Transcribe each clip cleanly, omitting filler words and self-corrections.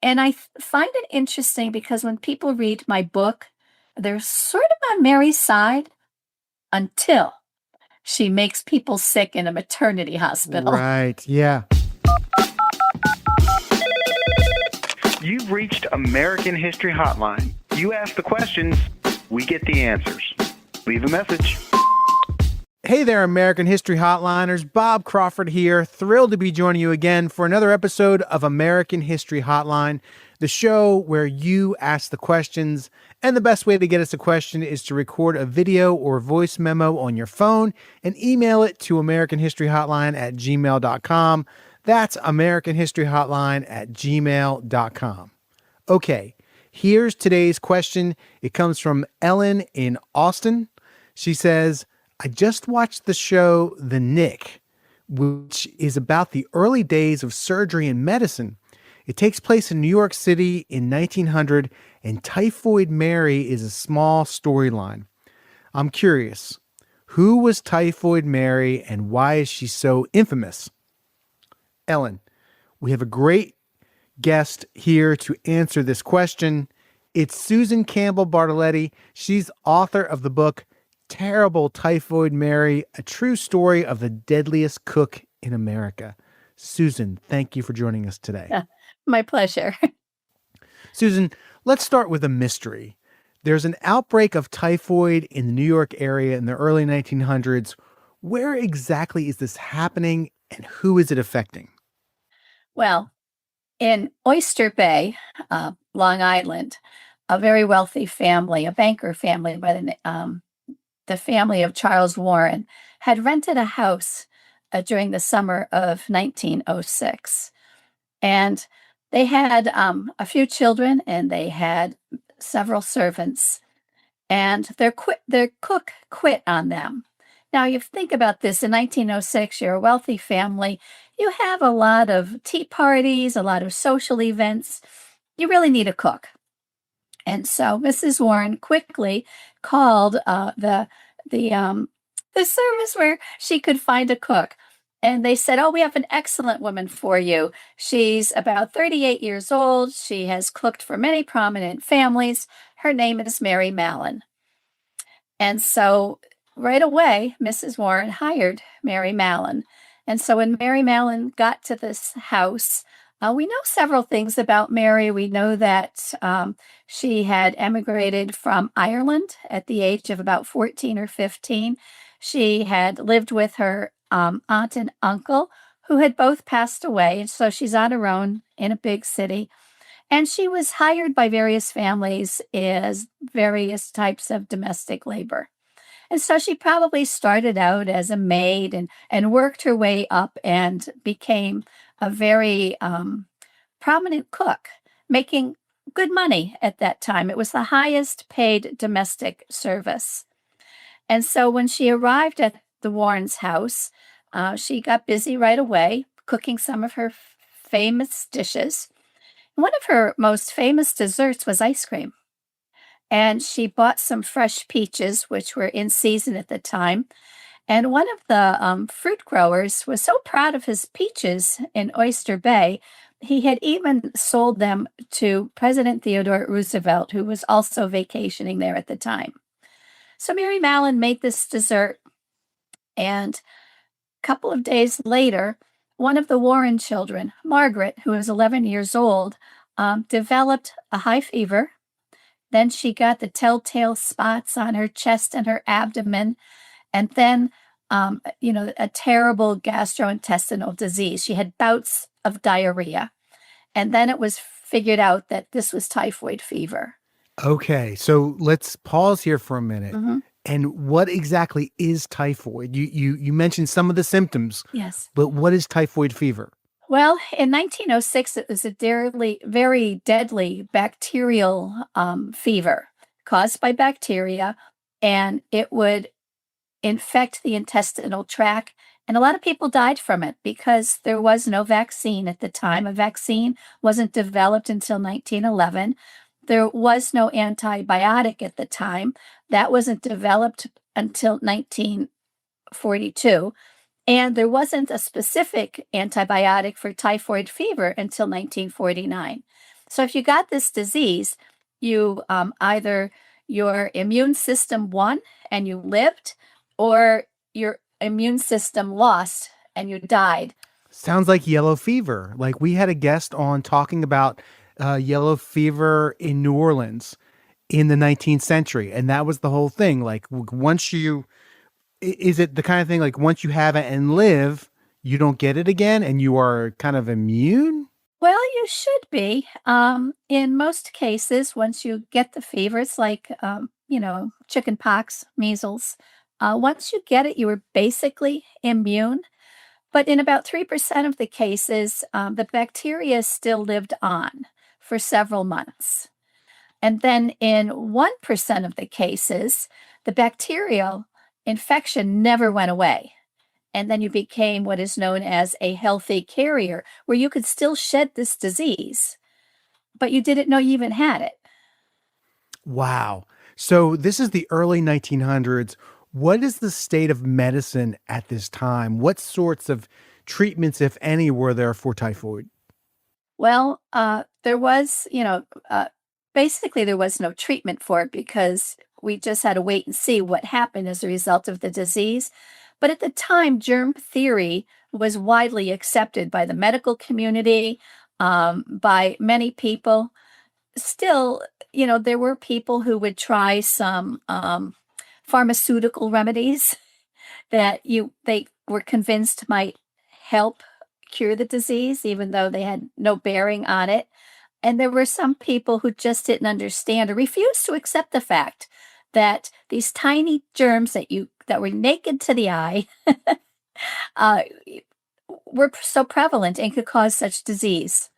And I find it interesting because when people read my book, they're sort of on Mary's side until she makes people sick in a maternity hospital. Right. Yeah. You've reached American History Hotline. You ask the questions, we get the answers. Leave a message. Hey there, American History Hotliners. Bob Crawford here. Thrilled to be joining you again for another episode of American History Hotline, the show where you ask the questions. And the best way to get us a question is to record a video or voice memo on your phone and email it to americanhistoryhotline@gmail.com. That's americanhistoryhotline@gmail.com. Okay, here's today's question. It comes from Ellen in Austin. She says, I just watched the show The Nick, which is about the early days of surgery and medicine. It takes place in New York City in 1900, and Typhoid Mary is a small storyline. I'm curious, who was Typhoid Mary and why is she so infamous? Ellen, we have a great guest here to answer this question. It's Susan Campbell Bartoletti. She's author of the book Terrible Typhoid Mary, a true story of the deadliest cook in America. Susan, thank you for joining us today. My pleasure. Susan, let's start with a mystery. There's an outbreak of typhoid in the New York area in the early 1900s. Where exactly is this happening and who is it affecting? Well, in Oyster Bay, Long Island, a very wealthy family, a banker family by the family of Charles Warren, had rented a house during the summer of 1906. And they had a few children and they had several servants. And their cook quit on them. Now, you think about this, in 1906, you're a wealthy family. You have a lot of tea parties, a lot of social events. You really need a cook. And so Mrs. Warren quickly called the service where she could find a cook. And they said, oh, we have an excellent woman for you. She's about 38 years old. She has cooked for many prominent families. Her name is Mary Mallon. And so right away, Mrs. Warren hired Mary Mallon. And so when Mary Mallon got to this house, we know several things about Mary. We know that she had emigrated from Ireland at the age of about 14 or 15. She had lived with her aunt and uncle, who had both passed away. And so she's on her own in a big city. And she was hired by various families as various types of domestic labor. And so she probably started out as a maid and worked her way up and became a very prominent cook, making good money at that time. It was the highest paid domestic service. And so when she arrived at the Warrens' house, she got busy right away, cooking some of her famous dishes. One of her most famous desserts was ice cream. And she bought some fresh peaches, which were in season at the time. And one of the fruit growers was so proud of his peaches in Oyster Bay, he had even sold them to President Theodore Roosevelt, who was also vacationing there at the time. So Mary Mallon made this dessert, and a couple of days later, one of the Warren children, Margaret, who was 11 years old, developed a high fever. Then she got the telltale spots on her chest and her abdomen, and then, a terrible gastrointestinal disease. She had bouts of diarrhea. And then it was figured out that this was typhoid fever. Okay, so let's pause here for a minute. Mm-hmm. And what exactly is typhoid? You mentioned some of the symptoms. Yes. But what is typhoid fever? Well, in 1906, it was a very deadly bacterial fever caused by bacteria, and it would infect the intestinal tract. And a lot of people died from it because there was no vaccine at the time. A vaccine wasn't developed until 1911. There was no antibiotic at the time. That wasn't developed until 1942. And there wasn't a specific antibiotic for typhoid fever until 1949. So if you got this disease, you either your immune system won and you lived, or your immune system lost and you died. Sounds like yellow fever. Like we had a guest on talking about yellow fever in New Orleans in the 19th century. And that was the whole thing. Like once you, is it the kind of thing like once you have it and live, you don't get it again and you are kind of immune? Well, you should be. In most cases, once you get the fever, it's like, chicken pox, measles. Once you get it, you are basically immune. But in about 3% of the cases, the bacteria still lived on for several months. And then in 1% of the cases, the bacterial infection never went away. And then you became what is known as a healthy carrier, where you could still shed this disease, but you didn't know you even had it. Wow. So this is the early 1900s. What is the state of medicine at this time? What sorts of treatments, if any, were there for typhoid? Well, there was, basically there was no treatment for it because we just had to wait and see what happened as a result of the disease. But at the time, germ theory was widely accepted by the medical community, by many people. Still, there were people who would try some pharmaceutical remedies that they were convinced might help cure the disease, even though they had no bearing on it. And there were some people who just didn't understand or refused to accept the fact that these tiny germs that were naked to the eye uh, were so prevalent and could cause such disease.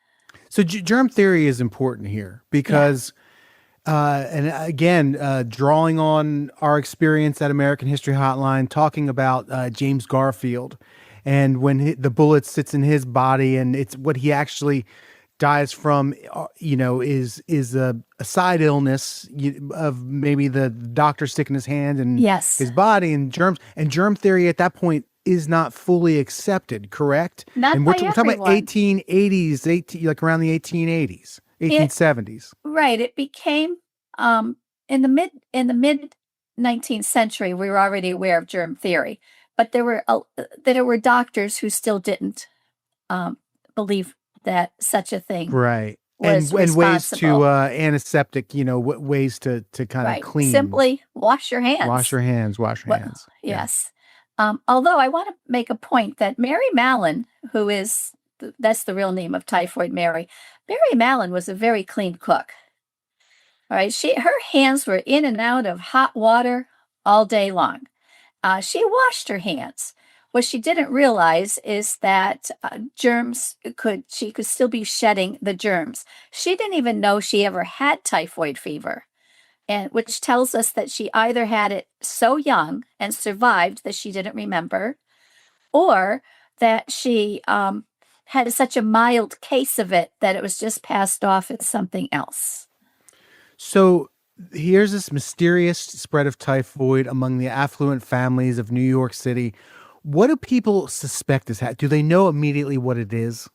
So germ theory is important here Yeah. because, and again, drawing on our experience at American History Hotline, talking about James Garfield, and when the bullet sits in his body, and it's what he actually dies from, is a side illness of maybe the doctor sticking his hand in Yes. his body, and germ theory at that point is not fully accepted, correct? Not And by we're talking about everyone. 1880s, like around the 1880s, It 1870s. Right. It became in the mid 19th century, we were already aware of germ theory, but there were doctors who still didn't um, believe that such a thing Right. was And ways to responsible. antiseptic, ways to kind of Right. clean, Simply wash your wash hands. your hands, wash your Well, hands. Yeah. yes. Although I want to make a point that Mary Mallon, that's the real name of Typhoid Mary, Mary Mallon was a very clean cook. All right, her hands were in and out of hot water all day long. She washed her hands. What she didn't realize is that she could still be shedding the germs. She didn't even know she ever had typhoid fever, and which tells us that she either had it so young and survived that she didn't remember, or that she had such a mild case of it that it was just passed off as something else. So here's this mysterious spread of typhoid among the affluent families of New York City. What do people suspect is happening? Do they know immediately what it is?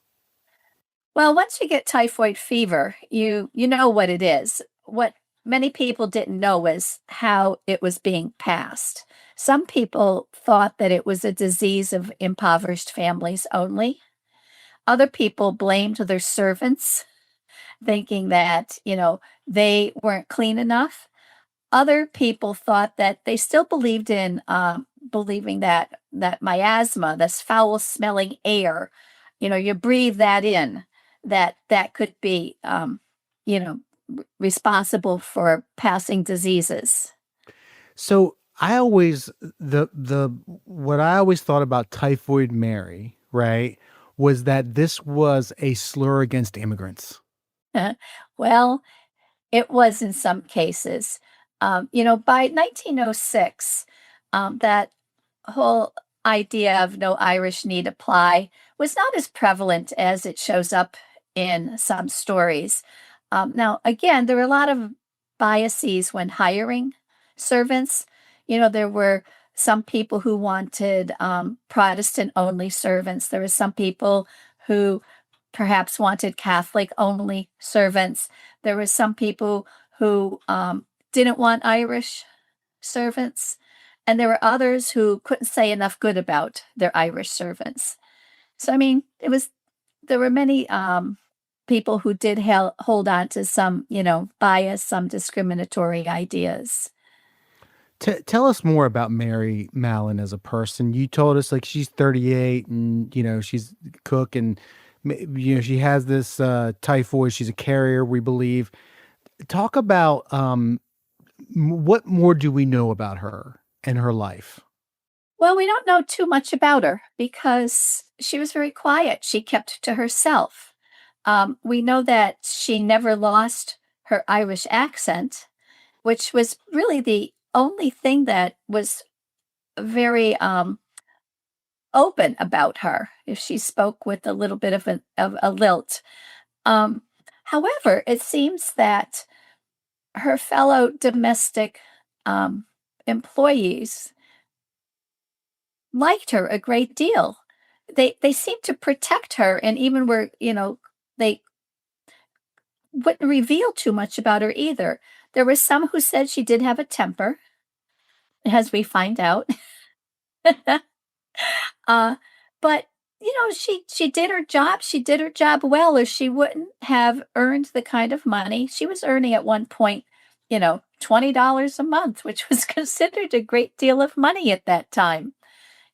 Well, once you get typhoid fever, you know what it is. What many people didn't know was how it was being passed. Some people thought that it was a disease of impoverished families only. Other people blamed their servants, thinking that, they weren't clean enough. Other people thought that they still believed in believing that miasma, this foul smelling air, you breathe that in, that could be you know responsible for passing diseases. So I always the what I always thought about Typhoid Mary, right, was that this was a slur against immigrants. Well, it was in some cases. By 1906, that whole idea of no Irish need apply was not as prevalent as it shows up in some stories. Now, again, there were a lot of biases when hiring servants. There were some people who wanted Protestant only servants. There were some people who perhaps wanted Catholic-only servants. There were some people who didn't want Irish servants, and there were others who couldn't say enough good about their Irish servants. So, I mean, there were many people who did hold on to some, bias, some discriminatory ideas. Tell us more about Mary Mallon as a person. You told us like she's 38 and, she's a cook and, she has this typhoid. She's a carrier, we believe. Talk about what more do we know about her and her life? Well, we don't know too much about her because she was very quiet. She kept to herself. We know that she never lost her Irish accent, which was really the only thing that was very open about her, if she spoke with a little bit of a lilt. However, it seems that her fellow domestic employees liked her a great deal. They seemed to protect her, and even they wouldn't reveal too much about her either. There were some who said she did have a temper, as we find out. But she did her job. She did her job well, or she wouldn't have earned the kind of money she was earning at one point. $20 a month, which was considered a great deal of money at that time.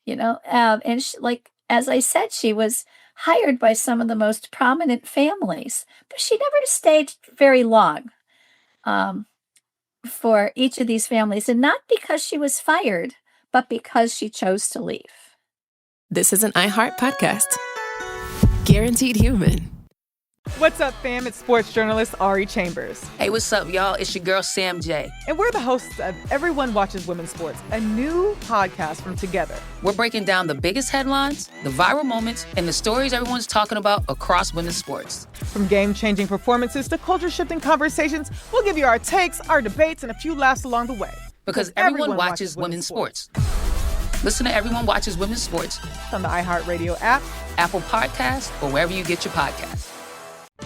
And she, like as I said, she was hired by some of the most prominent families, but she never stayed very long for each of these families, and not because she was fired, but because she chose to leave. This is an iHeart podcast. Guaranteed human. What's up, fam? It's sports journalist Ari Chambers. Hey, what's up, y'all? It's your girl, Sam J. And we're the hosts of Everyone Watches Women's Sports, a new podcast from Together. We're breaking down the biggest headlines, the viral moments, and the stories everyone's talking about across women's sports. From game-changing performances to culture-shifting conversations, we'll give you our takes, our debates, and a few laughs along the way. Because everyone watches women's sports. Listen to Everyone Watches Women's Sports on the iHeartRadio app, Apple Podcasts, or wherever you get your podcasts.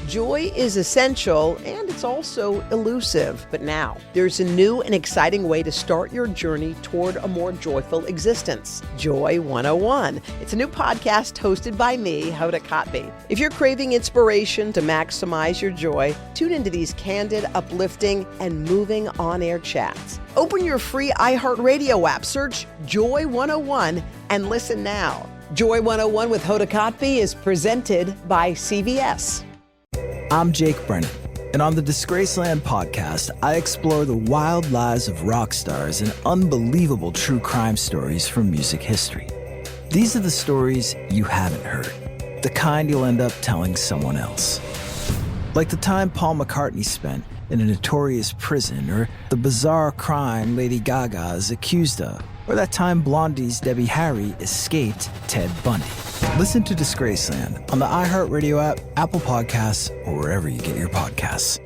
Joy is essential, and it's also elusive. But now, there's a new and exciting way to start your journey toward a more joyful existence. Joy 101. It's a new podcast hosted by me, Hoda Kotb. If you're craving inspiration to maximize your joy, tune into these candid, uplifting, and moving on-air chats. Open your free iHeartRadio app, search Joy 101, and listen now. Joy 101 with Hoda Kotb is presented by CVS. I'm Jake Brennan, and on the Disgraceland podcast, I explore the wild lives of rock stars and unbelievable true crime stories from music history. These are the stories you haven't heard, the kind you'll end up telling someone else. Like the time Paul McCartney spent in a notorious prison, or the bizarre crime Lady Gaga is accused of, or that time Blondie's Debbie Harry escaped Ted Bundy. Listen to Disgraceland on the iHeartRadio app, Apple Podcasts, or wherever you get your podcasts.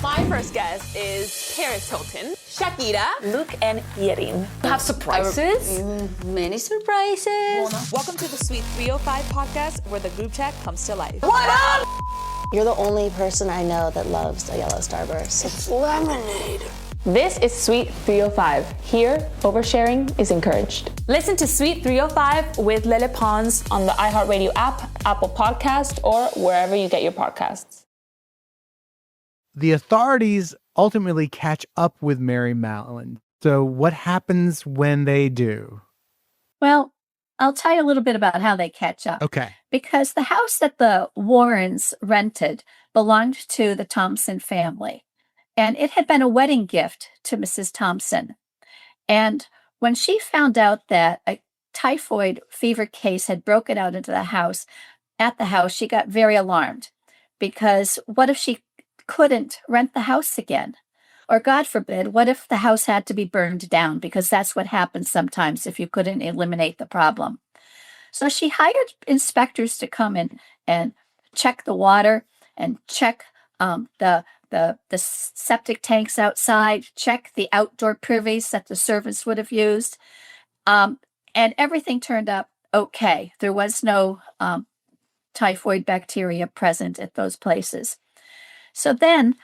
My first guest is Paris Hilton, Shakira, Luke, and Yerin. Have surprises? Many surprises. Welcome to the Sweet 305 podcast, where the group chat comes to life. What up? You're the only person I know that loves a yellow Starburst. It's lemonade. This is Sweet 305. Here, oversharing is encouraged. Listen to Sweet 305 with Lele Pons on the iHeartRadio app, Apple Podcast, or wherever you get your podcasts. The authorities ultimately catch up with Mary Mallon. So what happens when they do? Well, I'll tell you a little bit about how they catch up. Okay. Because the house that the Warrens rented belonged to the Thompson family. And it had been a wedding gift to Mrs. Thompson. And when she found out that a typhoid fever case had broken out into the house, she got very alarmed. Because what if she couldn't rent the house again? Or God forbid, what if the house had to be burned down? Because that's what happens sometimes if you couldn't eliminate the problem. So she hired inspectors to come in and check the water and check the septic tanks outside, check the outdoor privies that the servants would have used. And everything turned up okay. There was no typhoid bacteria present at those places. So then,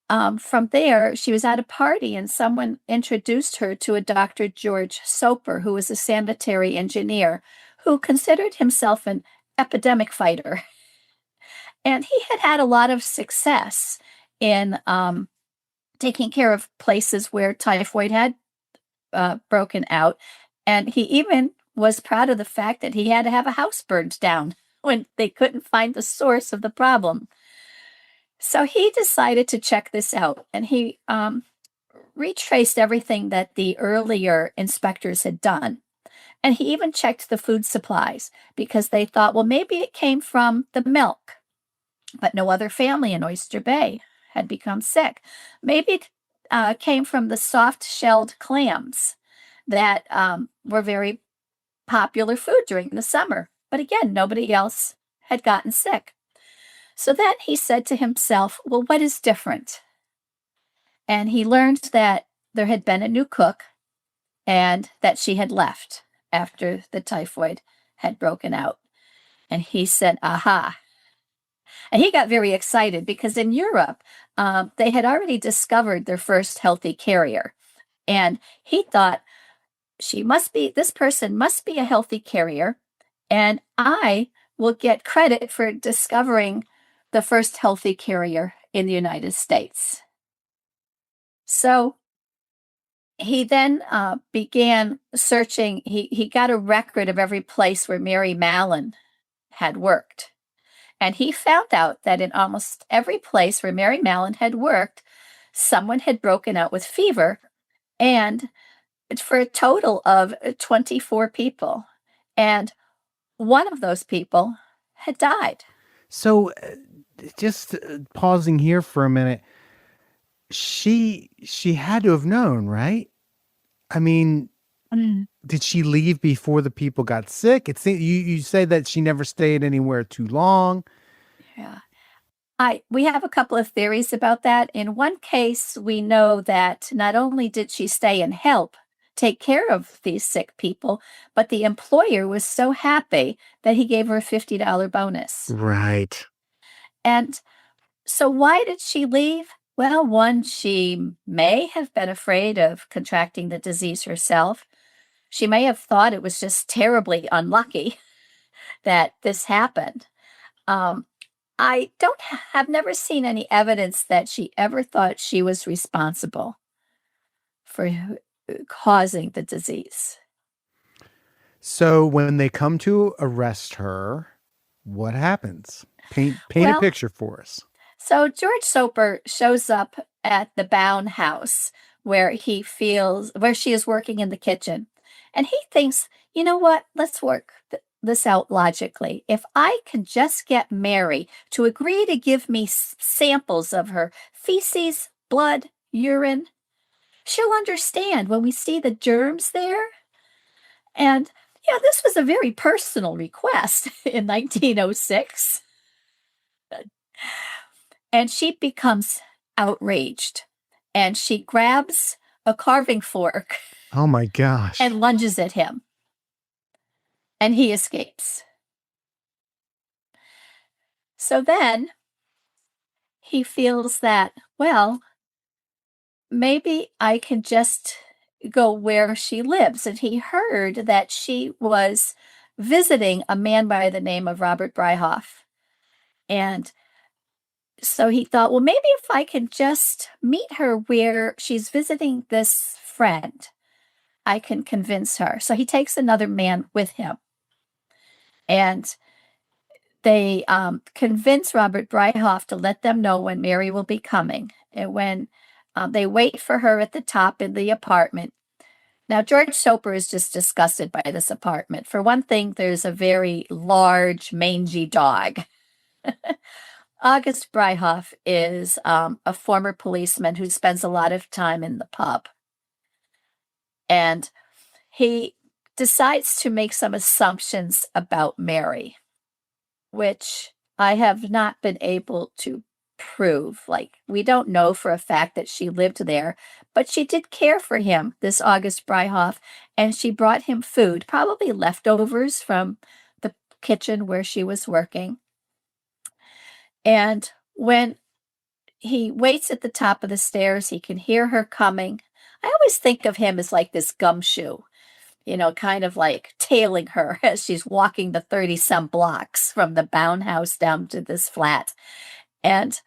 from there, she was at a party and someone introduced her to a Dr. George Soper, who was a sanitary engineer who considered himself an epidemic fighter. And he had had a lot of success in taking care of places where typhoid had broken out. And he even was proud of the fact that he had to have a house burned down when they couldn't find the source of the problem. So he decided to check this out, and he retraced everything that the earlier inspectors had done. And he even checked the food supplies because they thought, well, maybe it came from the milk. But no other family in Oyster Bay had become sick. Maybe it came from the soft-shelled clams that were very popular food during the summer. But again, nobody else had gotten sick. So then he said to himself, well, what is different? And he learned that there had been a new cook and that she had left after the typhoid had broken out. And he said, aha. And he got very excited because in Europe, they had already discovered their first healthy carrier. And he thought, this person must be a healthy carrier. And I will get credit for discovering the first healthy carrier in the United States. So he then began searching. He got a record of every place where Mary Mallon had worked. And he found out that in almost every place where Mary Mallon had worked, someone had broken out with fever, and for a total of 24 people. And one of those people had died. So just pausing here for a minute, she had to have known, right? I mean, did she leave before the people got sick? You say that she never stayed anywhere too long. Yeah. We have a couple of theories about that. In one case, we know that not only did she stay and help take care of these sick people, but the employer was so happy that he gave her a $50 bonus. Right. And so why did she leave? Well, one, she may have been afraid of contracting the disease herself. She may have thought it was just terribly unlucky that this happened. I have never seen any evidence that she ever thought she was responsible for causing the disease. So when they come to arrest her, what happens? Paint a picture for us. So George Soper shows up at the Bound house where she is working in the kitchen. And he thinks, you know what, let's work this out logically. If I can just get Mary to agree to give me samples of her feces, blood, urine, she'll understand when we see the germs there. And yeah, this was a very personal request in 1906. And she becomes outraged. And she grabs a carving fork. Oh my gosh. And lunges at him. And he escapes. So then he feels that, well, maybe I can just go where she lives. And he heard that she was visiting a man by the name of Robert Bryhoff. And so he thought, well, maybe if I can just meet her where she's visiting this friend, I can convince her. So he takes another man with him. And they convince Robert Bryhoff to let them know when Mary will be coming. And when they wait for her at the top in the apartment. Now, George Soper is just disgusted by this apartment. For one thing, there's a very large, mangy dog. August Bryhoff is a former policeman who spends a lot of time in the pub. And he decides to make some assumptions about Mary, which I have not been able to prove. Like, we don't know for a fact that she lived there, but she did care for him, this August Bryhoff, and she brought him food, probably leftovers from the kitchen where she was working. And when he waits at the top of the stairs, he can hear her coming. I always think of him as like this gumshoe, kind of like tailing her as she's walking the 30-some blocks from the Bound house down to this flat. And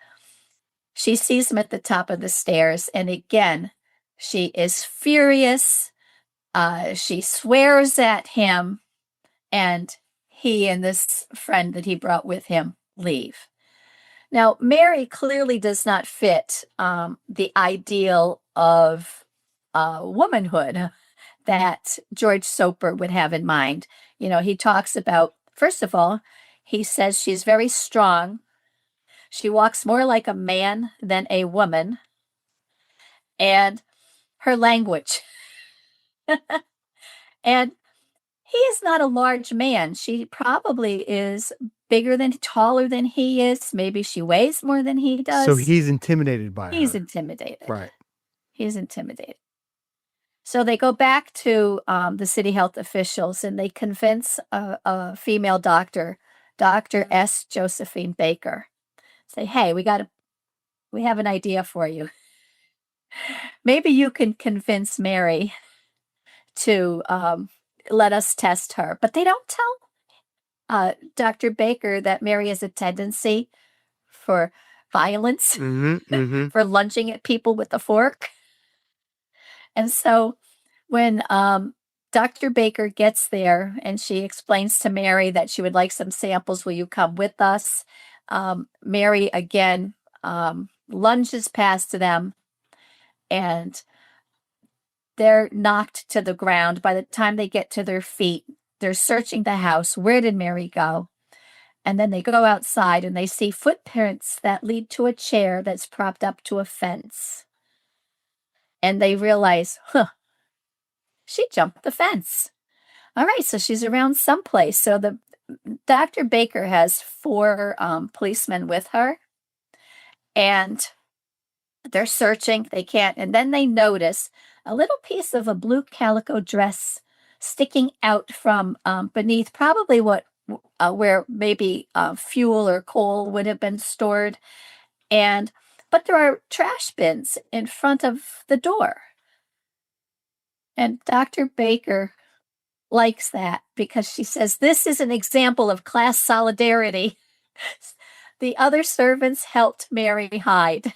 she sees him at the top of the stairs. And again, she is furious. She swears at him. And he and this friend that he brought with him leave. Now, Mary clearly does not fit the ideal of womanhood that George Soper would have in mind. He talks about, first of all, he says she's very strong. She walks more like a man than a woman. And her language. And he is not a large man. She probably is taller than he is. Maybe she weighs more than he does. So he's intimidated by her. He's intimidated. Right. He's intimidated. So they go back to the city health officials and they convince a female doctor, Dr. S. Josephine Baker, say, hey, we have an idea for you. Maybe you can convince Mary to let us test her. But they don't tell Dr. Baker that Mary has a tendency for violence, for lunging at people with a fork. And so when Dr. Baker gets there and she explains to Mary that she would like some samples, will you come with us? Mary again lunges past them and they're knocked to the ground. By the time they get to their feet, they're searching the house. Where did Mary go? And then they go outside and they see footprints that lead to a chair that's propped up to a fence. And they realize, she jumped the fence. All right, so she's around someplace. So the Dr. Baker has 4 policemen with her. And they're searching. They can't. And then they notice a little piece of a blue calico dress sticking out from beneath probably where maybe fuel or coal would have been stored. But there are trash bins in front of the door. And Dr. Baker likes that because she says, this is an example of class solidarity. The other servants helped Mary hide.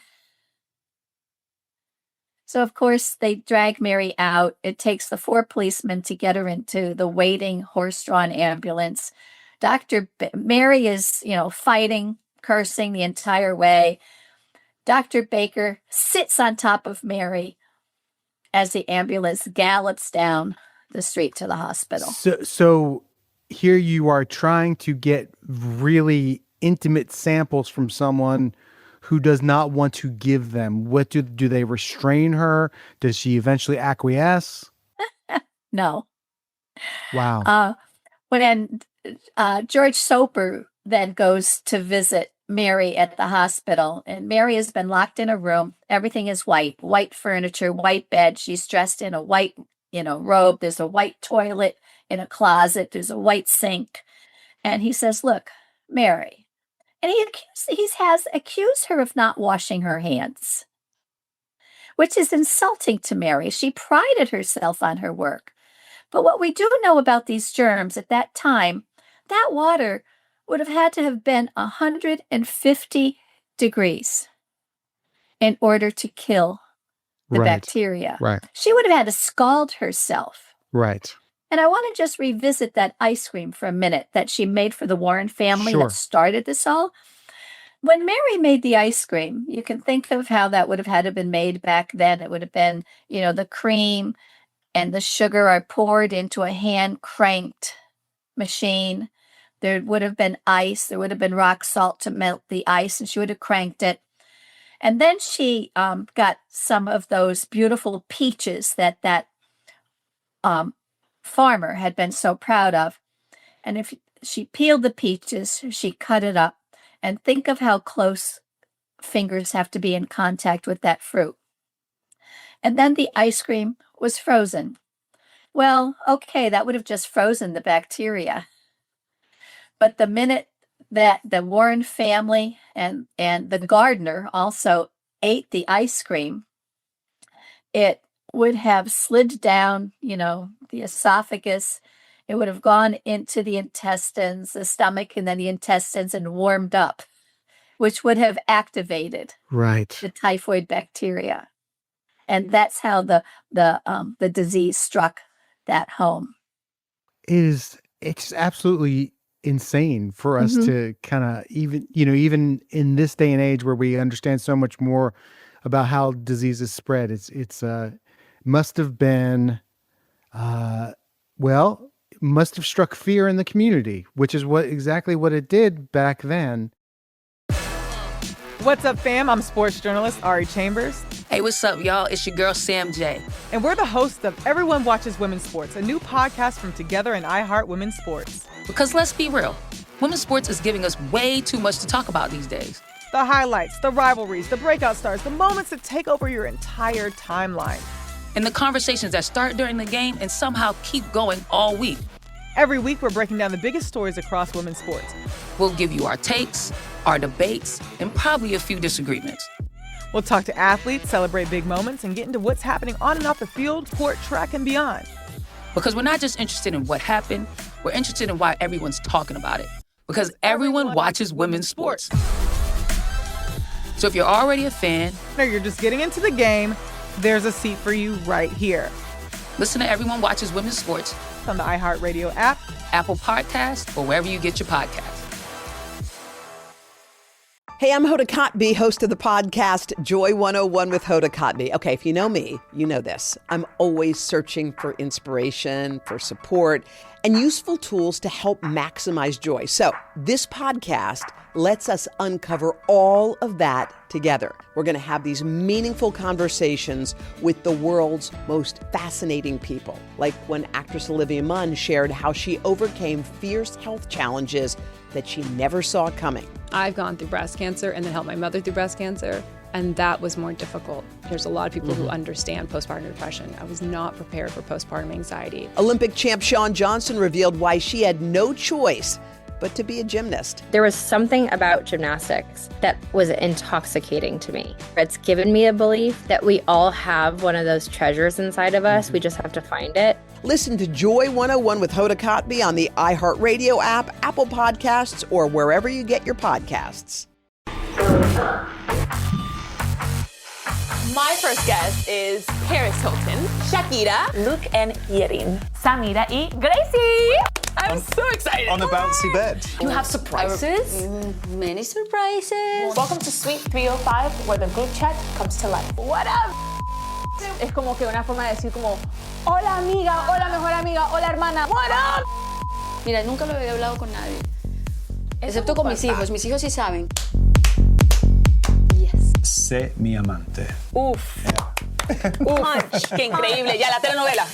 So, of course, they drag Mary out. It takes the 4 policemen to get her into the waiting horse-drawn ambulance. Mary is, fighting, cursing the entire way. Dr. Baker sits on top of Mary as the ambulance gallops down the street to the hospital. So here you are trying to get really intimate samples from someone who does not want to give them. What do they restrain her? Does she eventually acquiesce? No. Wow. When George Soper then goes to visit Mary at the hospital, and Mary has been locked in a room. Everything is white furniture, white bed. She's dressed in a white, robe. There's a white toilet in a closet. There's a white sink. And he says, look, Mary. And he has accused her of not washing her hands, which is insulting to Mary. She prided herself on her work. But what we do know about these germs at that time, that water would have had to have been 150 degrees in order to kill the bacteria. Right. She would have had to scald herself. Right. And I want to just revisit that ice cream for a minute that she made for the Warren family that started this all. When Mary made the ice cream, you can think of how that would have had to been made back then. It would have been, the cream and the sugar are poured into a hand-cranked machine. There would have been ice. There would have been rock salt to melt the ice, and she would have cranked it. And then she got some of those beautiful peaches that farmer had been so proud of. And if she peeled the peaches, she cut it up. And think of how close fingers have to be in contact with that fruit. And then the ice cream was frozen. Well, okay, that would have just frozen the bacteria. But the minute that the Warren family and the gardener also ate the ice cream, it would have slid down, the esophagus. It would have gone into the intestines, the stomach, and then the intestines and warmed up, which would have activated Right. the typhoid bacteria. And that's how the disease struck that home. It's absolutely insane for us to kind of even in this day and age where we understand so much more about how diseases spread. It's must have been must have struck fear in the community, which is exactly what it did back then. What's up, fam? I'm sports journalist Ari Chambers. Hey, what's up, y'all? It's your girl, Sam J. And we're the hosts of Everyone Watches Women's Sports, a new podcast from Together and iHeart Women's Sports. Because let's be real, women's sports is giving us way too much to talk about these days. The highlights, the rivalries, the breakout stars, the moments that take over your entire timeline. And the conversations that start during the game and somehow keep going all week. Every week, we're breaking down the biggest stories across women's sports. We'll give you our takes, our debates, and probably a few disagreements. We'll talk to athletes, celebrate big moments, and get into what's happening on and off the field, court, track, and beyond. Because we're not just interested in what happened, we're interested in why everyone's talking about it. Because everyone watches women's sports. So if you're already a fan, or you're just getting into the game, there's a seat for you right here. Listen to Everyone Watches Women's Sports on the iHeartRadio app, Apple Podcasts, or wherever you get your podcasts. Hey, I'm Hoda Kotb, host of the podcast Joy 101 with Hoda Kotb. Okay, if you know me, you know this. I'm always searching for inspiration, for support, and useful tools to help maximize joy. So this podcast lets us uncover all of that together. We're going to have these meaningful conversations with the world's most fascinating people, like when actress Olivia Munn shared how she overcame fierce health challenges that she never saw coming. I've gone through breast cancer and then helped my mother through breast cancer, and that was more difficult. There's a lot of people who understand postpartum depression. I was not prepared for postpartum anxiety. Olympic champ Shawn Johnson revealed why she had no choice but to be a gymnast. There was something about gymnastics that was intoxicating to me. It's given me a belief that we all have one of those treasures inside of us. We just have to find it. Listen to Joy 101 with Hoda Kotb on the iHeartRadio app, Apple Podcasts, or wherever you get your podcasts. My first guest is Paris Hilton, Shakira, Luke and Yerin, Samira y Gracie. I'm so excited. On the bouncy bed. You have surprises? Many surprises. Welcome to Suite 305, where the group chat comes to life. What up? Es como que una forma de decir como, hola amiga, hola mejor amiga, hola hermana, what up? Mira, nunca lo había hablado con nadie. Excepto con mis hijos. Mis hijos sí saben. Yes. Sé mi amante. Uf. Punch. Qué increíble. Ya la telenovela.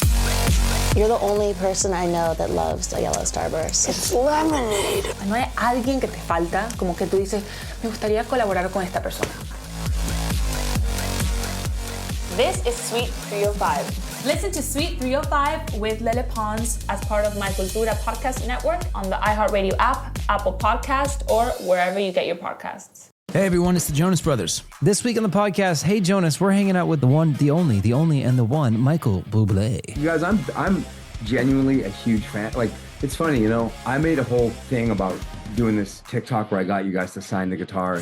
You're the only person I know that loves a yellow starburst. It's lemonade. No hay alguien que te falta, como que tú dices, me gustaría colaborar con esta persona. This is Suite 305. Listen to Suite 305 with Lele Pons as part of My Cultura podcast network on the iHeartRadio app, Apple Podcast, or wherever you get your podcasts. Hey everyone, it's the Jonas Brothers. This week on the podcast, Hey Jonas, we're hanging out with the one, the only, and the one, Michael Bublé. You guys, I'm genuinely a huge fan. Like, it's funny, I made a whole thing about doing this TikTok where I got you guys to sign the guitar,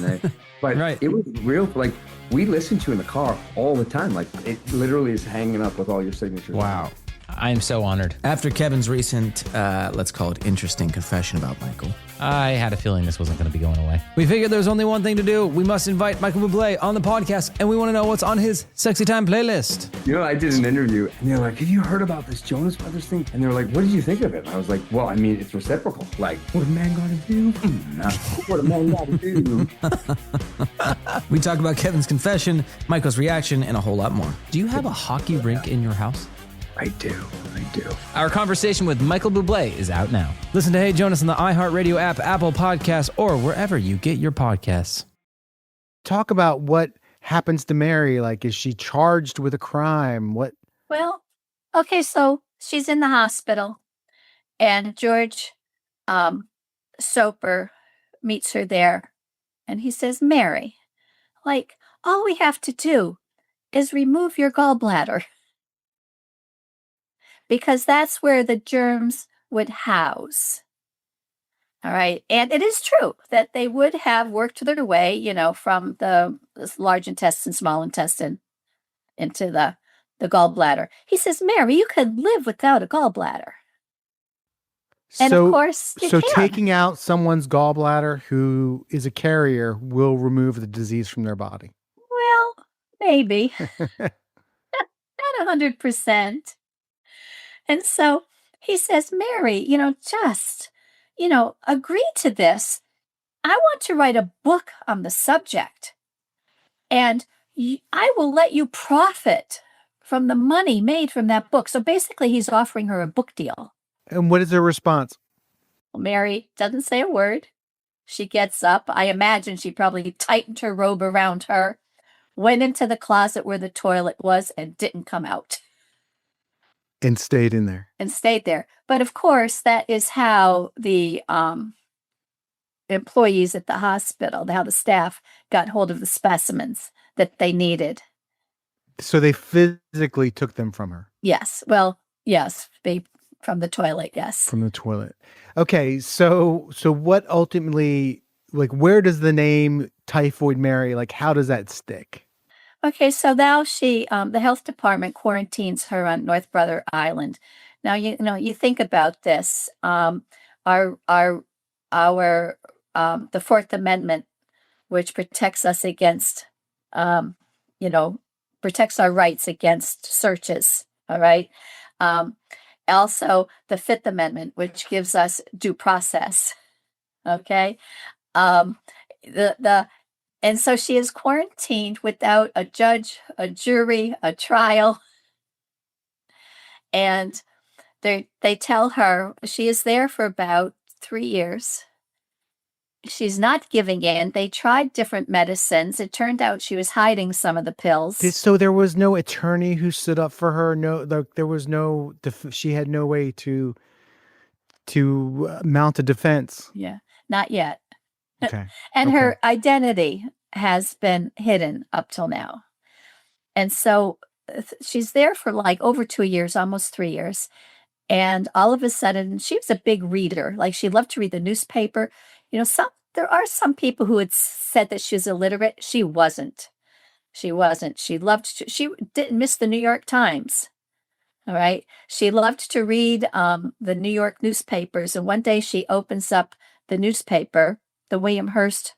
but right. It was real. Like, we listen to you in the car all the time. Like, it literally is hanging up with all your signatures. Wow. I am so honored. After Kevin's recent, let's call it interesting confession about Michael, I had a feeling this wasn't going to be going away. We figured there's only one thing to do. We must invite Michael Bublé on the podcast, and we want to know what's on his Sexy Time playlist. I did an interview, and they're like, have you heard about this Jonas Brothers thing? And they're like, what did you think of it? And I was like, well, I mean, it's reciprocal. Like, what a man got to do? What a man got to do? We talk about Kevin's confession, Michael's reaction, and a whole lot more. Do you have a hockey rink in your house? I do. Our conversation with Michael Bublé is out now. Listen to Hey Jonas on the iHeartRadio app, Apple Podcasts, or wherever you get your podcasts. Talk about what happens to Mary. Like, is she charged with a crime? What? Well, okay, so she's in the hospital, and George Soper meets her there, and he says, Mary, like, all we have to do is remove your gallbladder because that's where the germs would house. All right. And it is true that they would have worked their way, from the large intestine, small intestine into the gallbladder. He says, Mary, you could live without a gallbladder. And of course, you can. Taking out someone's gallbladder who is a carrier will remove the disease from their body. Well, maybe. Not 100%. And so he says, Mary, just, agree to this. I want to write a book on the subject, and I will let you profit from the money made from that book. So basically, he's offering her a book deal. And what is her response? Well, Mary doesn't say a word. She gets up. I imagine she probably tightened her robe around her, went into the closet where the toilet was, and didn't come out. And stayed in there. And stayed there. But of course, that is how the employees at the hospital, how the staff got hold of the specimens that they needed. So they physically took them from her? Yes. Well, yes. From the toilet, yes. From the toilet. Okay. So what ultimately, where does the name Typhoid Mary, how does that stick? Okay. So now the health department quarantines her on North Brother Island. Now, you think about this. The Fourth Amendment, which protects us against, protects our rights against searches. All right. Also, the Fifth Amendment, which gives us due process. Okay. And so she is quarantined without a judge, a jury, a trial. And they tell her she is there for about 3 years. She's not giving in. They tried different medicines. It turned out she was hiding some of the pills. So there was no attorney who stood up for her. No, there was no. She had no way to mount a defense. Yeah, not yet. Okay. And her identity has been hidden up till now. And so she's there for over 2 years, almost 3 years. And all of a sudden, she was a big reader. She loved to read the newspaper. There are some people who had said that she was illiterate. She wasn't. She didn't miss the New York Times. All right. She loved to read the New York newspapers. And one day she opens up the newspaper, the William Hearst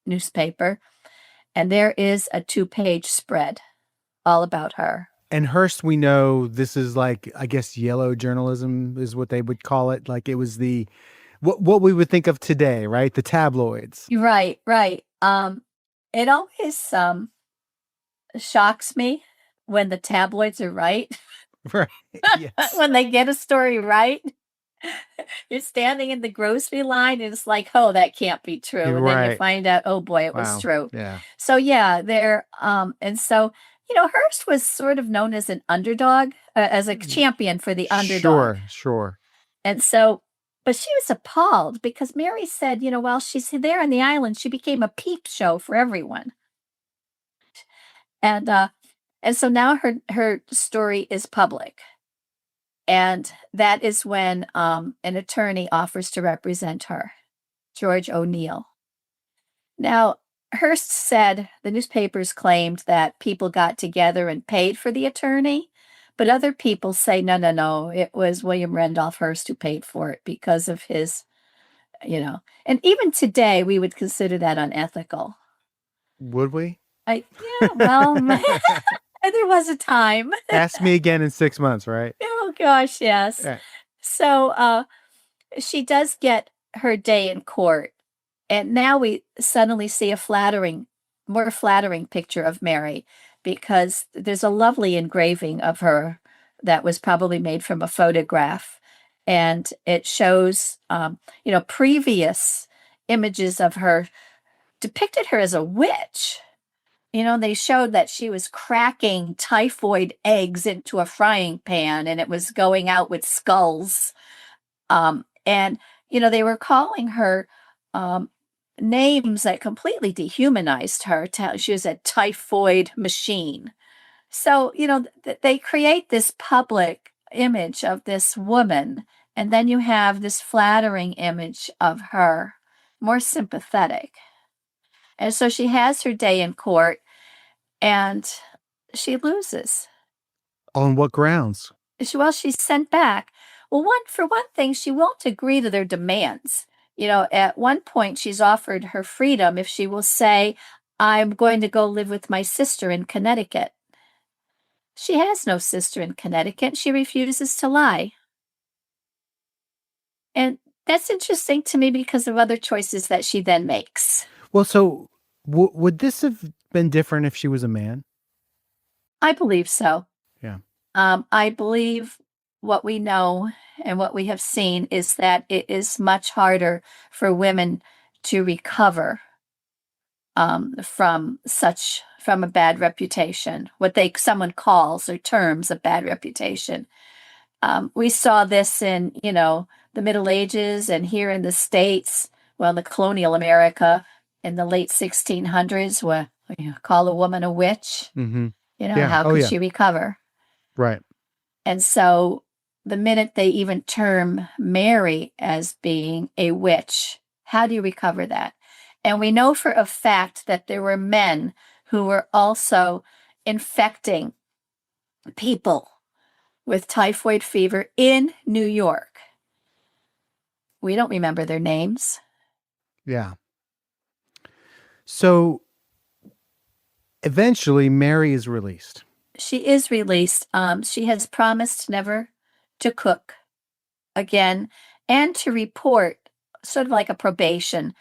newspaper, and there is a 2-page spread all about her. And Hearst, we know this is I guess yellow journalism is what they would call it. It was what we would think of today, right? The tabloids. Right. It always shocks me when the tabloids are right. Right. Yes. When they get a story right. You're standing in the grocery line and it's oh, that can't be true. And then you find out, oh boy, it was true. Yeah. So yeah, and so, Hearst was sort of known as an underdog, as a champion for the underdog. Sure. And so, but she was appalled because Mary said, while she's there on the island, she became a peep show for everyone. And so now her story is public. And that is when an attorney offers to represent her, George O'Neill. Now, Hearst said the newspapers claimed that people got together and paid for the attorney, but other people say, no, it was William Randolph Hearst who paid for it because of his, and even today we would consider that unethical. Would we? Well, there was a time. Ask me again in 6 months, right? Oh gosh, yes. Right. So she does get her day in court. And now we suddenly see a more flattering picture of Mary because there's a lovely engraving of her that was probably made from a photograph. And it shows, previous images of her depicted her as a witch. They showed that she was cracking typhoid eggs into a frying pan and it was going out with skulls. And they were calling her um, names that completely dehumanized her. She was a typhoid machine. So, they create this public image of this woman, and then you have this flattering image of her, more sympathetic. And so she has her day in court and she loses. On what grounds? She's sent back. Well, for one thing, she won't agree to their demands. At one point, she's offered her freedom if she will say, I'm going to go live with my sister in Connecticut. She has no sister in Connecticut. She refuses to lie. And that's interesting to me because of other choices that she then makes. Well, so would this have been different if she was a man? I believe so. Yeah. I believe what we know and what we have seen is that it is much harder for women to recover from a bad reputation, what someone calls or terms a bad reputation. We saw this in, the Middle Ages and here in the States, well, in the colonial America in the late 1600s, where you call a woman a witch. Mm-hmm. How could she recover? Right. And so the minute they even term Mary as being a witch, how do you recover that? And we know for a fact that there were men who were also infecting people with typhoid fever in New York. We don't remember their names. Yeah. So eventually Mary is released. She is released. She has promised never to cook again and to report, sort of like a probation,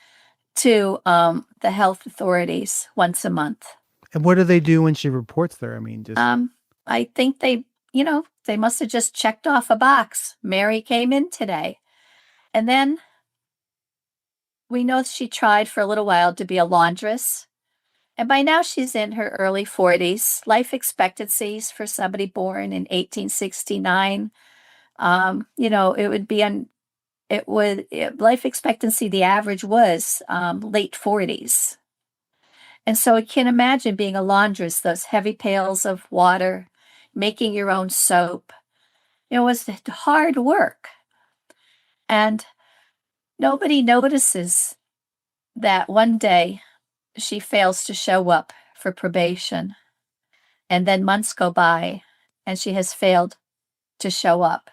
to the health authorities once a month. And what do they do when she reports there? I mean, just I think they must have just checked off a box. Mary came in today. And then we know she tried for a little while to be a laundress. And by now she's in her early 40s. Life expectancies for somebody born in 1869, life expectancy, the average was late 40s. And so I can imagine being a laundress, those heavy pails of water, making your own soap. It was hard work. And nobody notices that one day she fails to show up for probation. And then months go by and she has failed to show up.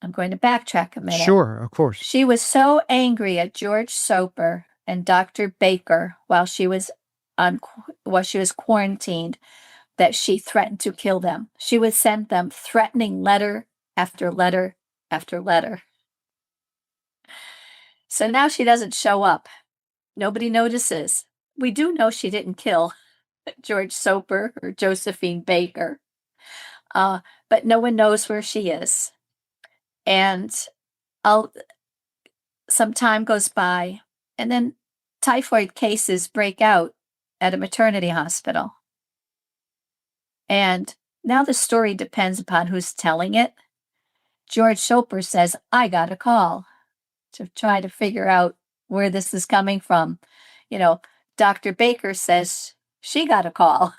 I'm going to backtrack a minute. Sure, of course. She was so angry at George Soper and Dr. Baker while she was quarantined that she threatened to kill them. She would send them threatening letter after letter after letter. So now she doesn't show up. Nobody notices. We do know she didn't kill George Soper or Josephine Baker, but no one knows where she is. And some time goes by, and then typhoid cases break out at a maternity hospital. And now the story depends upon who's telling it. George Soper says, I got a call, to try to figure out where this is coming from. Dr. Baker says she got a call.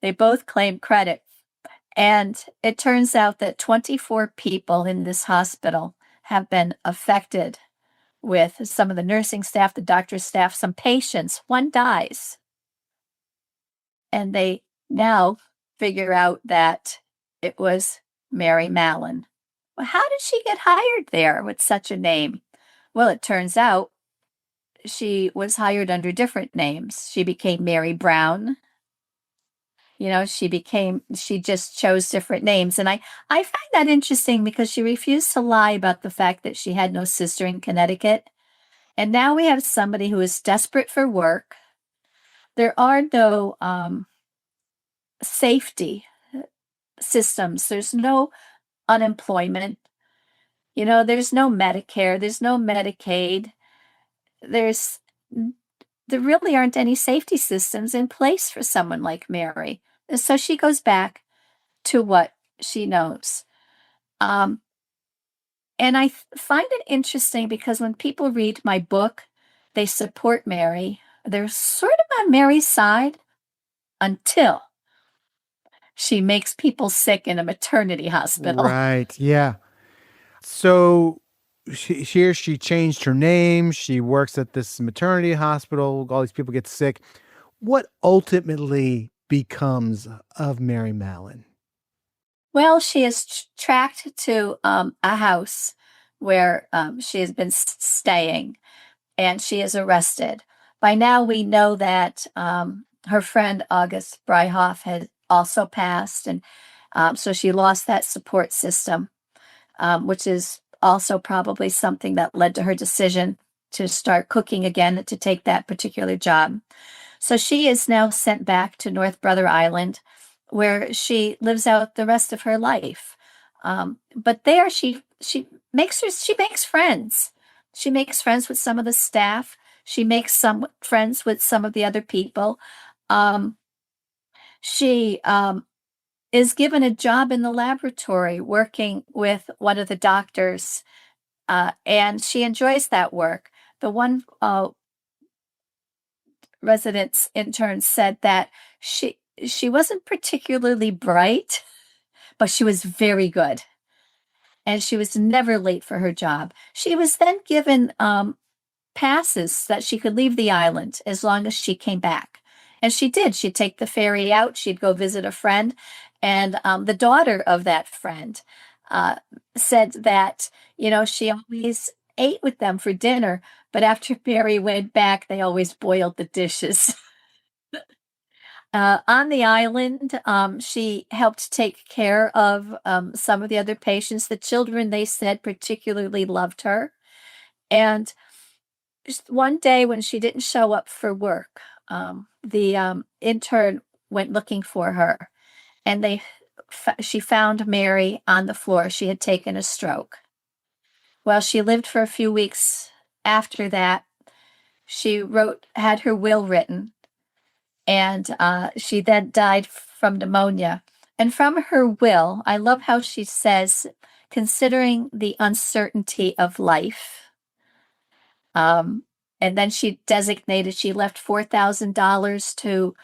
They both claim credit. And it turns out that 24 people in this hospital have been affected with some of the nursing staff, the doctor's staff, some patients. One dies. And they now figure out that it was Mary Mallon. Well, how did she get hired there with such a name? Well, it turns out she was hired under different names. She became Mary Brown. She just chose different names. And I find that interesting because she refused to lie about the fact that she had no sister in Connecticut. And now we have somebody who is desperate for work. There are no safety systems. There's no unemployment. There's no Medicare. There's no Medicaid. There really aren't any safety systems in place for someone like Mary. So she goes back to what she knows. And I find it interesting because when people read my book, they support Mary. They're sort of on Mary's side until she makes people sick in a maternity hospital. Right. Yeah. So she changed her name. She works at this maternity hospital. All these people get sick. What ultimately becomes of Mary Mallon? Well, she is tracked to a house where she has been staying, and she is arrested. By now, we know that her friend August Breihoff had also passed, and so she lost that support system, which is also probably something that led to her decision to start cooking again, to take that particular job. So she is now sent back to North Brother Island, where she lives out the rest of her life. But there, she makes friends. She makes friends with some of the staff. She makes some friends with some of the other people. She is given a job in the laboratory working with one of the doctors, and she enjoys that work. The one residence intern said that she wasn't particularly bright, but she was very good. And she was never late for her job. She was then given passes that she could leave the island as long as she came back. And she did. She'd take the ferry out. She'd go visit a friend. And the daughter of that friend said that, she always ate with them for dinner, but after Mary went back, they always boiled the dishes. On the island, she helped take care of some of the other patients. The children, they said, particularly loved her. And just one day when she didn't show up for work, the intern went looking for her, and she found Mary on the floor. She had taken a stroke. Well, she lived for a few weeks after that. She had her will written, and she then died from pneumonia. And from her will, I love how she says, considering the uncertainty of life, and then she left $4,000 to,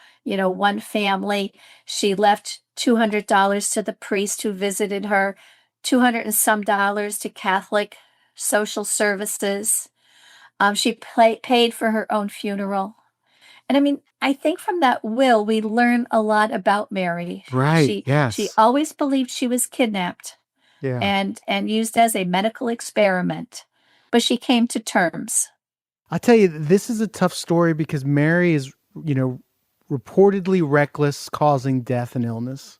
one family. She left $200 to the priest who visited her, 200 and some dollars to Catholic social services. She paid for her own funeral. And I mean, I think from that will, we learn a lot about Mary. Right. Yes. She always believed she was kidnapped, Yeah. and used as a medical experiment, but she came to terms. I'll tell you, this is a tough story because Mary is, reportedly reckless, causing death and illness.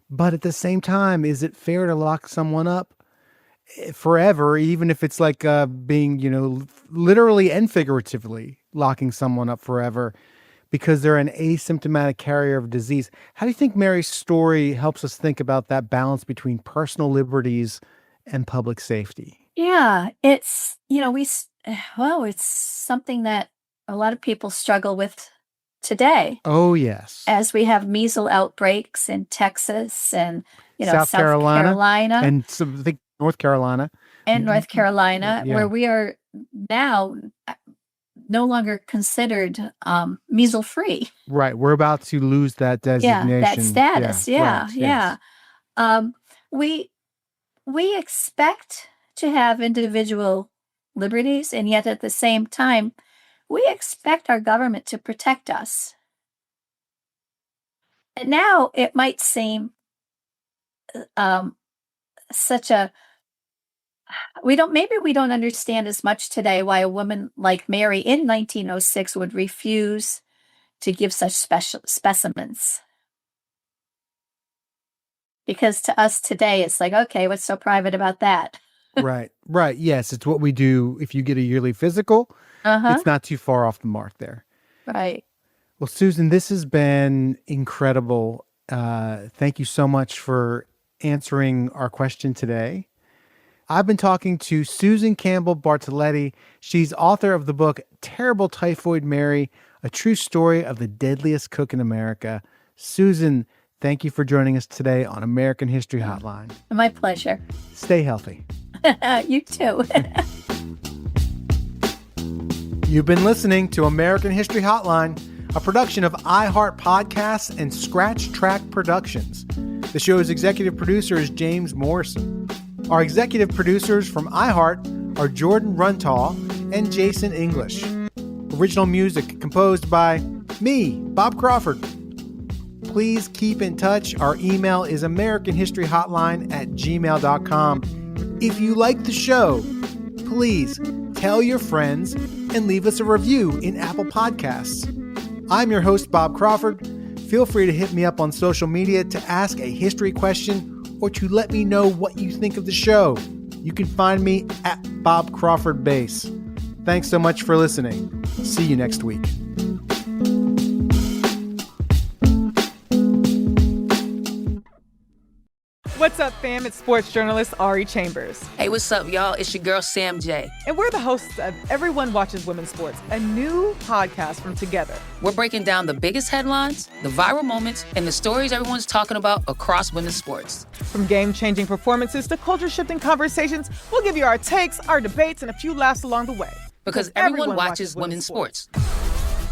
But at the same time, is it fair to lock someone up forever, even if it's like being, literally and figuratively locking someone up forever because they're an asymptomatic carrier of disease? How do you think Mary's story helps us think about that balance between personal liberties and public safety? Yeah, it's, it's something that a lot of people struggle with today. Oh, yes. As we have measles outbreaks in Texas and, South Carolina. And I think North Carolina. And North Carolina, Yeah. where we are now no longer considered measles free. Right. We're about to lose that designation. Yeah, that status. Yeah, right, yeah. yes. We expect to have individual liberties, and yet at the same time, we expect our government to protect us. And now it might seem maybe we don't understand as much today why a woman like Mary in 1906 would refuse to give such special specimens. Because to us today, it's like, okay, what's so private about that? Right. Yes, it's what we do if you get a yearly physical. It's not too far off the mark there. Right. Well, Susan, this has been incredible. Thank you so much for answering our question today. I've been talking to Susan Campbell Bartoletti. She's author of the book Terrible Typhoid Mary, a true story of the deadliest cook in America. Susan, thank you for joining us today on American History Hotline. My pleasure. Stay healthy. You too. You've been listening to American History Hotline, a production of iHeart Podcasts and Scratch Track Productions. The show's executive producer is James Morrison. Our executive producers from iHeart are Jordan Runtaw and Jason English. Original music composed by me, Bob Crawford. Please keep in touch. Our email is americanhistoryhotline@gmail.com. If you like the show, please tell your friends and leave us a review in Apple Podcasts. I'm your host, Bob Crawford. Feel free to hit me up on social media to ask a history question or to let me know what you think of the show. You can find me at Bob Crawford Base. Thanks so much for listening. See you next week. What's up, fam? It's sports journalist Ari Chambers. Hey, what's up, y'all? It's your girl, Sam J. And we're the hosts of Everyone Watches Women's Sports, a new podcast from Together. We're breaking down the biggest headlines, the viral moments, and the stories everyone's talking about across women's sports. From game-changing performances to culture-shifting conversations, we'll give you our takes, our debates, and a few laughs along the way. Because everyone watches women's sports.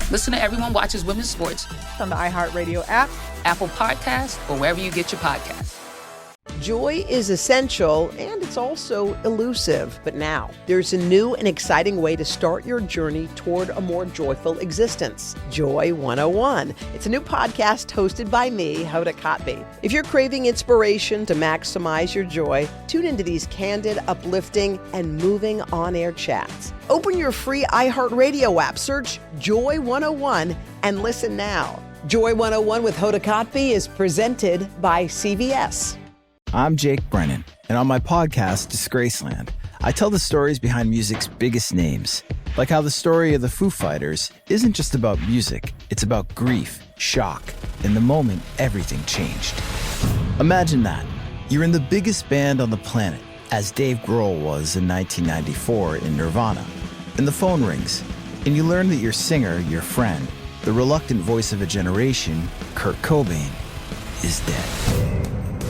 Listen to Everyone Watches Women's Sports on the iHeartRadio app, Apple Podcasts, or wherever you get your podcasts. Joy is essential and it's also elusive. But now there's a new and exciting way to start your journey toward a more joyful existence. Joy 101. It's a new podcast hosted by me, Hoda Kotb. If you're craving inspiration to maximize your joy, tune into these candid, uplifting, and moving on-air chats. Open your free iHeartRadio app, search Joy 101, and listen now. Joy 101 with Hoda Kotb is presented by CVS. I'm Jake Brennan, and on my podcast, Disgraceland, I tell the stories behind music's biggest names, like how the story of the Foo Fighters isn't just about music, it's about grief, shock, and the moment everything changed. Imagine that. You're in the biggest band on the planet, as Dave Grohl was in 1994 in Nirvana, and the phone rings, and you learn that your singer, your friend, the reluctant voice of a generation, Kurt Cobain, is dead.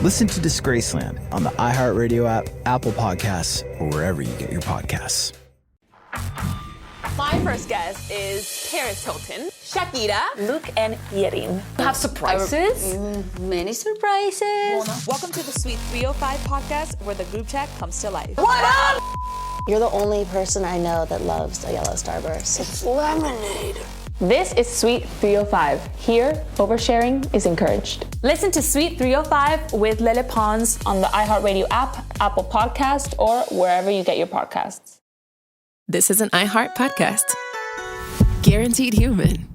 Listen to Disgraceland on the iHeartRadio app, Apple Podcasts, or wherever you get your podcasts. My first guest is Paris Hilton, Shakira, Luke, and Yerin. You have surprises? Many surprises. Welcome to the Sweet 305 podcast, where the group chat comes to life. What up? You're the only person I know that loves a yellow Starburst. It's lemonade. This is Sweet 305. Here, oversharing is encouraged. Listen to Sweet 305 with Lily Pons on the iHeartRadio app, Apple Podcast, or wherever you get your podcasts. This is an iHeart podcast. Guaranteed human.